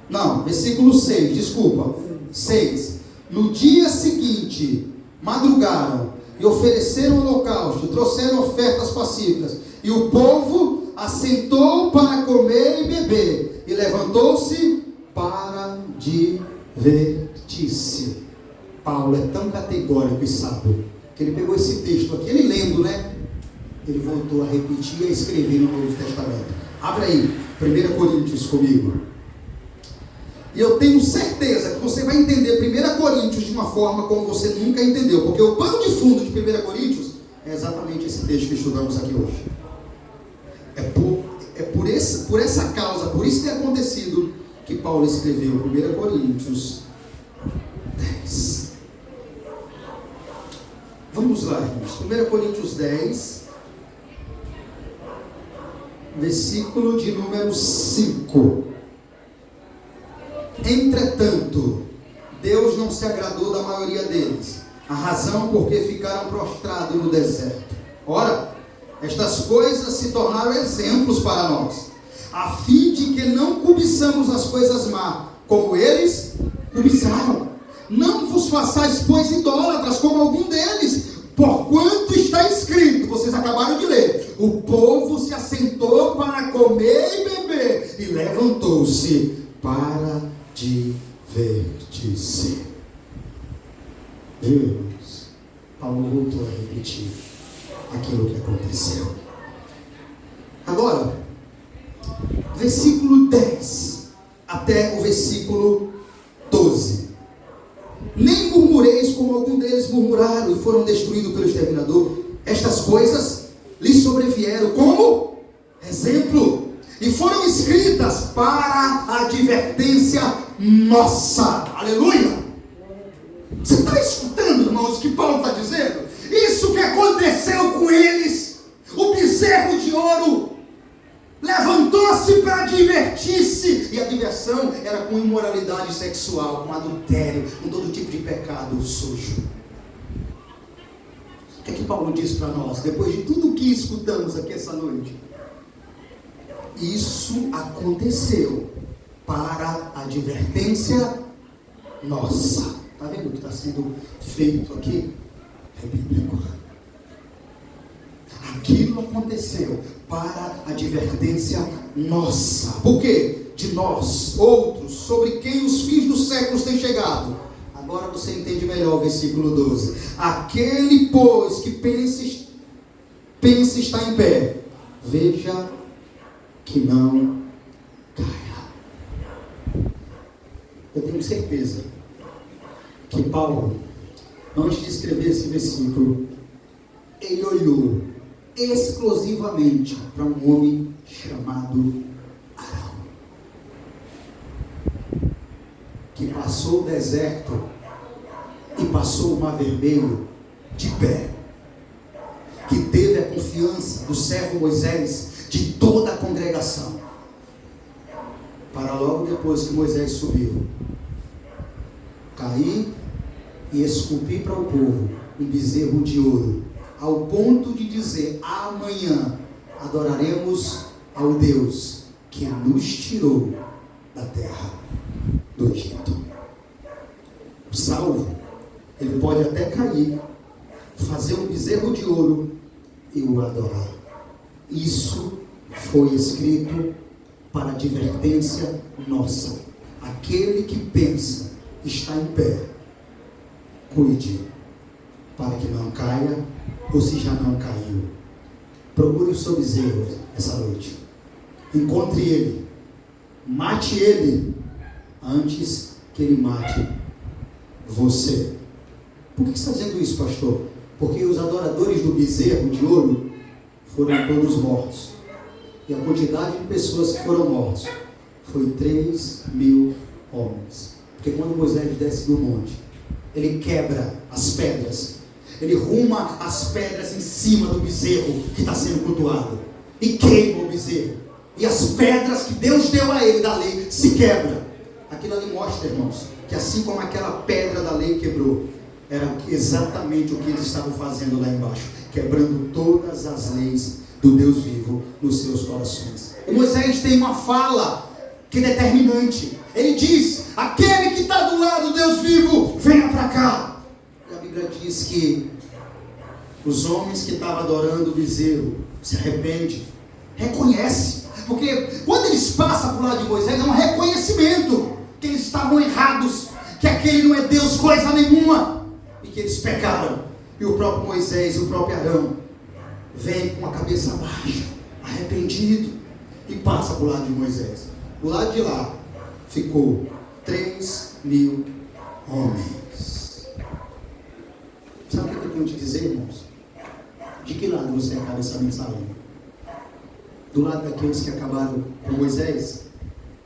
Não, versículo 6, desculpa. 6. No dia seguinte, madrugaram e ofereceram holocausto, trouxeram ofertas pacíficas, e o povo assentou para comer e beber, e levantou-se para divertir-se. Paulo é tão categórico e sábio, que ele pegou esse texto aqui, ele lendo, né? Ele voltou a repetir e a escrever no Novo Testamento. Abre aí, 1 Coríntios comigo. E eu tenho certeza que você vai entender 1 Coríntios de uma forma como você nunca entendeu, porque o pano de fundo de 1 Coríntios é exatamente esse texto que estudamos aqui hoje. Por essa causa, por isso ter acontecido, que Paulo escreveu 1 Coríntios 10. Vamos lá, irmãos. 1 Coríntios 10, versículo de número 5. Entretanto, Deus não se agradou da maioria deles, a razão porque ficaram prostrados no deserto. Ora, estas coisas se tornaram exemplos para nós, a fim de que não cobiçamos as coisas más, como eles cobiçaram. Não vos façais, pois, idólatras, como algum deles, porquanto está escrito, vocês acabaram de ler, o povo se assentou para comer e beber, e levantou-se para divertir-se. Deus, Paulo voltou a repetir aquilo que aconteceu. Agora, versículo 10 até o versículo 12. Nem murmureis como algum deles murmuraram e foram destruídos pelo exterminador. Estas coisas lhes sobrevieram como exemplo e foram escritas para a advertência nossa. Aleluia! Você está escutando, irmãos, o que Paulo está dizendo? Isso que aconteceu com eles, o bezerro de ouro levantou-se para divertir-se, e a diversão era com imoralidade sexual, com adultério, com todo tipo de pecado sujo. O que é que Paulo diz para nós, depois de tudo o que escutamos aqui essa noite? Isso aconteceu para a advertência nossa. Está vendo o que está sendo feito aqui? É bíblico. Aquilo aconteceu para a advertência nossa. Por quê? De nós, outros, sobre quem os fins dos séculos têm chegado. Agora você entende melhor o versículo 12. Aquele, pois, que pensa estar em pé, veja que não caia. Eu tenho certeza que Paulo, antes de escrever esse versículo, ele olhou exclusivamente para um homem chamado Arão, que passou o deserto e passou o mar vermelho de pé, que teve a confiança do servo Moisés, de toda a congregação, para logo depois que Moisés subiu, cair e esculpir para o povo um bezerro de ouro, ao ponto de dizer: amanhã adoraremos ao Deus que nos tirou da terra do Egito. O salvo, ele pode até cair, fazer um bezerro de ouro e o adorar. Isso foi escrito para a advertência nossa. Aquele que pensa está em pé, cuide, para que não caia, ou se já não caiu. Procure o seu bezerro essa noite. encontre ele, mate ele, antes que ele mate você. Por que você está dizendo isso, pastor? Porque os adoradores do bezerro de ouro foram todos mortos. E a quantidade de pessoas que foram mortas foi 3.000 homens. Porque quando Moisés desce do monte, ele quebra as pedras, ele ruma as pedras em cima do bezerro que está sendo cultuado, e queima o bezerro, e as pedras que Deus deu a ele da lei se quebram. Aquilo ali mostra, irmãos, que assim como aquela pedra da lei quebrou, era exatamente o que eles estavam fazendo lá embaixo, quebrando todas as leis do Deus vivo nos seus corações. E Moisés tem uma fala que é determinante. Ele diz: aquele que está do lado do Deus vivo, venha para cá. E a Bíblia diz que os homens que estavam adorando o bezerro se arrependem, reconhecem, porque quando eles passam por lado de Moisés, é um reconhecimento que eles estavam errados, que aquele não é Deus coisa nenhuma, e que eles pecaram. E o próprio Moisés e o próprio Arão vem com a cabeça baixa, arrependido, e passa por lado de Moisés. Do lado de lá ficou 3.000 homens. Sabe o que eu tenho que te dizer, irmãos? De que lado você acaba essa mensagem? Do lado daqueles que acabaram com Moisés,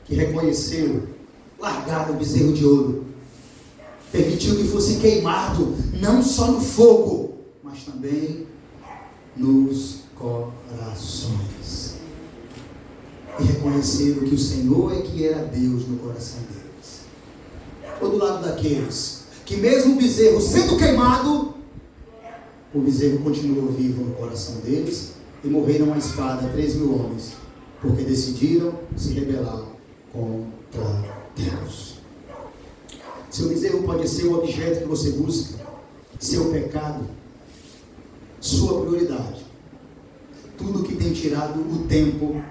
que reconheceram, largaram o bezerro de ouro, permitiu que fosse queimado, não só no fogo, mas também nos corações, e reconheceram que o Senhor é que era Deus no coração deles. Ou do lado daqueles que mesmo o bezerro sendo queimado, o bezerro continuou vivo no coração deles, e morreram à espada 3.000 homens, porque decidiram se rebelar contra Deus. Seu bezerro pode ser o objeto que você busca, seu pecado, sua prioridade, tudo que tem tirado o tempo,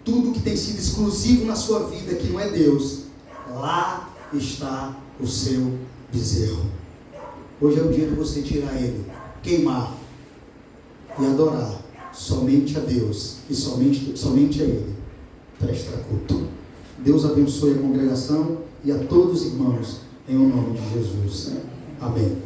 tudo que tem sido exclusivo na sua vida, que não é Deus, lá está o seu bezerro. Hoje é o dia de você tirar ele, queimar e adorar somente a Deus e somente a Ele. Presta culto. Deus abençoe a congregação e a todos os irmãos, em o nome de Jesus. Amém.